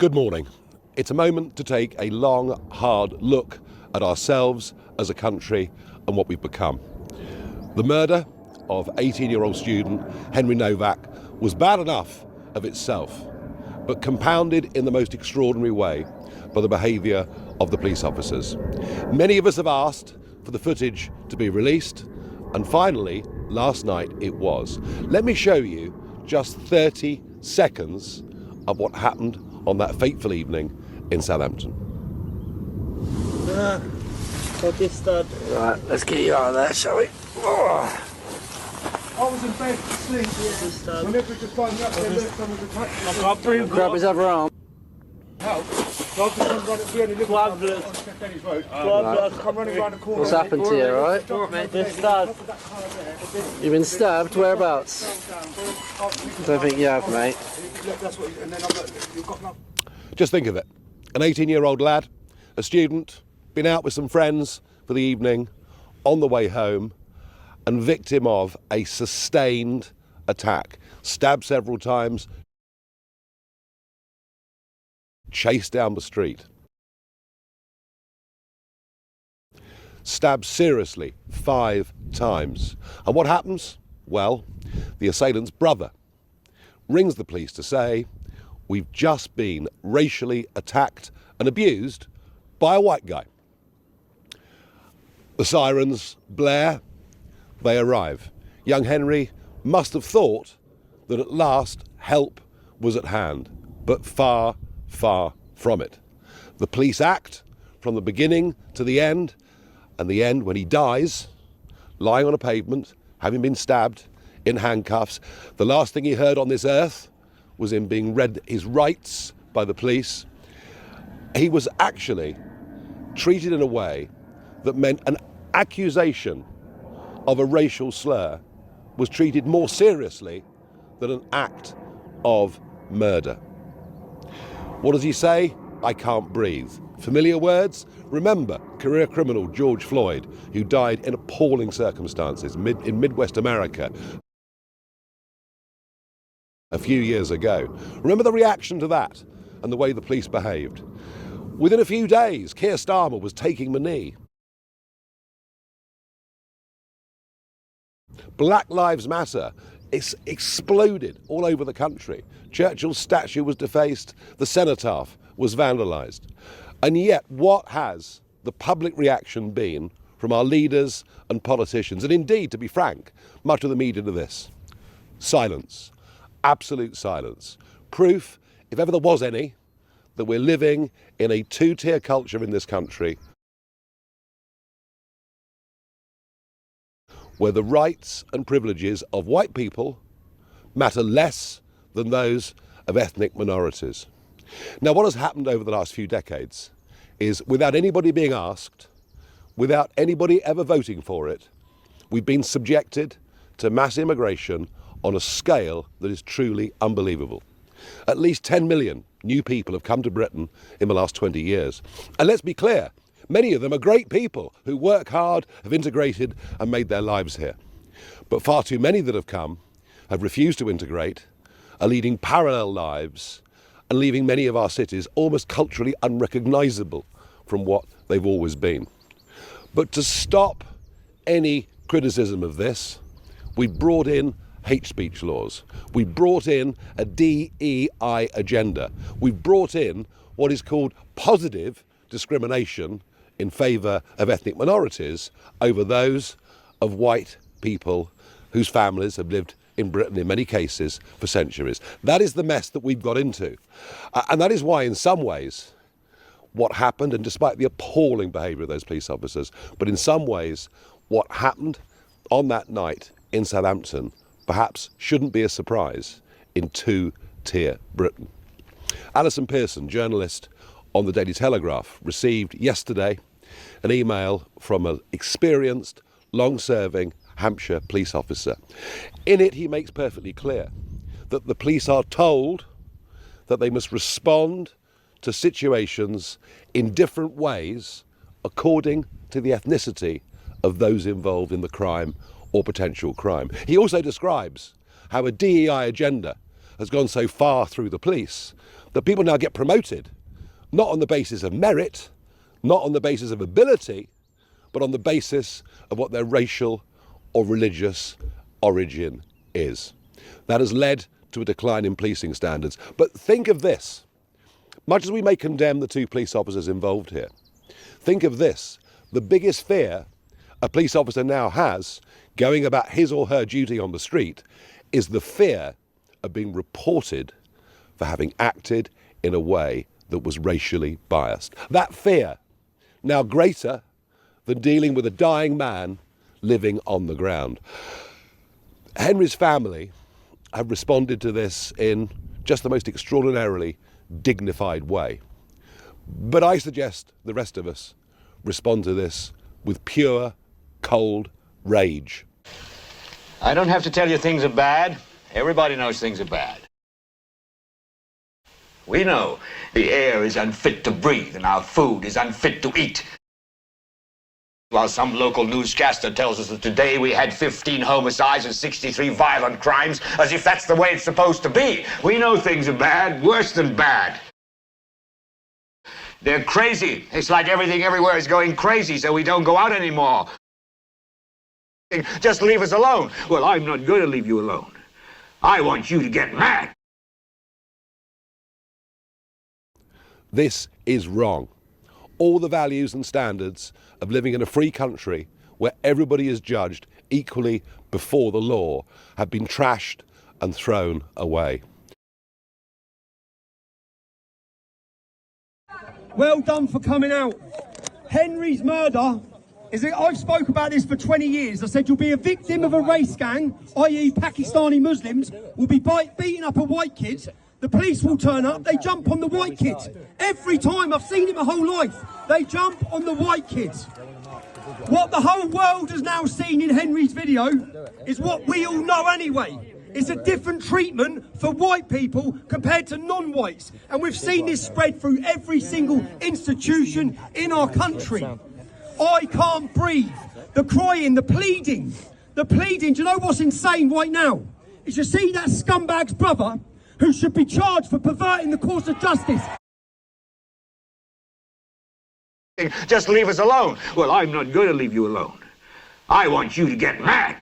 Good morning. It's a moment to take a long, hard look at ourselves as a country and what we've become. The murder of 18-year-old student Henry Nowak was bad enough of itself, but compounded in the most extraordinary way by the behaviour of the police officers. Many of us have asked for the footage to be released, and finally, last night it was. Let me show you just 30 seconds of what happened on that fateful evening in Southampton. Right, let's get you out of there, shall we? Oh. I was in bed asleep. Yeah. Whenever we could find me up there, look, someone was attacking me. I can't breathe. Grab his other arm. Help. So I've just come running, we only live on St Dennis Road. Come running round the corner. What's happened to you, alright? You've been stabbed? Whereabouts? I don't think you have, mate. Just think of it. An 18-year-old lad, a student, been out with some friends for the evening, on the way home, and victim of a sustained attack. Stabbed several times, chased down the street. Stabbed seriously 5 times. And what happens? Well, the assailant's brother rings the police to say, we've just been racially attacked and abused by a white guy. The sirens blare, they arrive. Young Henry must have thought that at last help was at hand, but far, far from it. The police act from the beginning to the end, and the end when he dies, lying on a pavement, having been stabbed in handcuffs. The last thing he heard on this earth was him being read his rights by the police. He was actually treated in a way that meant an accusation of a racial slur was treated more seriously than an act of murder. What does he say? I can't breathe. Familiar words? Remember career criminal George Floyd, who died in appalling circumstances in Midwest America a few years ago. Remember the reaction to that and the way the police behaved. Within a few days, Keir Starmer was taking the knee. Black Lives Matter exploded all over the country. Churchill's statue was defaced, the cenotaph was vandalised. And yet, what has the public reaction been from our leaders and politicians? And indeed, to be frank, much of the media to this? Silence. Absolute silence. Proof, if ever there was any, that we're living in a two-tier culture in this country where the rights and privileges of white people matter less than those of ethnic minorities. Now, what has happened over the last few decades is, without anybody being asked, without anybody ever voting for it, we've been subjected to mass immigration on a scale that is truly unbelievable. At least 10 million new people have come to Britain in the last 20 years. And let's be clear, many of them are great people who work hard, have integrated and made their lives here. But far too many that have come have refused to integrate, are leading parallel lives and leaving many of our cities almost culturally unrecognisable from what they've always been. But to stop any criticism of this, we've brought in hate speech laws. We brought in a DEI agenda. We've brought in what is called positive discrimination in favour of ethnic minorities over those of white people whose families have lived in Britain in many cases for centuries. That is the mess that we've got into. And that is why, in some ways, what happened, and despite the appalling behaviour of those police officers, but in some ways, what happened on that night in Southampton perhaps shouldn't be a surprise in two-tier Britain. Alison Pearson, journalist on the Daily Telegraph, received yesterday an email from an experienced, long-serving Hampshire police officer. In it, he makes perfectly clear that the police are told that they must respond to situations in different ways according to the ethnicity of those involved in the crime or potential crime. He also describes how a DEI agenda has gone so far through the police that people now get promoted, not on the basis of merit, not on the basis of ability, but on the basis of what their racial or religious origin is. That has led to a decline in policing standards. But think of this. Much as we may condemn the 2 police officers involved here, think of this. The biggest fear a police officer now has going about his or her duty on the street is the fear of being reported for having acted in a way that was racially biased. That fear, now greater than dealing with a dying man living on the ground. Henry's family have responded to this in just the most extraordinarily dignified way. But I suggest the rest of us respond to this with pure, cold rage. I don't have to tell you things are bad. Everybody knows things are bad. We know the air is unfit to breathe and our food is unfit to eat. While some local newscaster tells us that today we had 15 homicides and 63 violent crimes, as if that's the way it's supposed to be. We know things are bad, worse than bad. They're crazy. It's like everything everywhere is going crazy, so we don't go out anymore. Just leave us alone. Well, I'm not going to leave you alone. I want you to get mad. This is wrong. All the values and standards of living in a free country where everybody is judged equally before the law have been trashed and thrown away. Well done for coming out. Henry's murder is it? I've spoke about this for 20 years. I said you'll be a victim of a race gang, i.e. Pakistani Muslims, will be beating up a white kid. The police will turn up, they jump on the white kid. Every time, I've seen it my whole life, they jump on the white kid. What the whole world has now seen in Henry's video is what we all know anyway. It's a different treatment for white people compared to non-whites. And we've seen this spread through every single institution in our country. I can't breathe. The crying, the pleading. Do you know what's insane right now? Is you see that scumbag's brother who should be charged for perverting the course of justice. Just leave us alone. Well, I'm not going to leave you alone. I want you to get mad.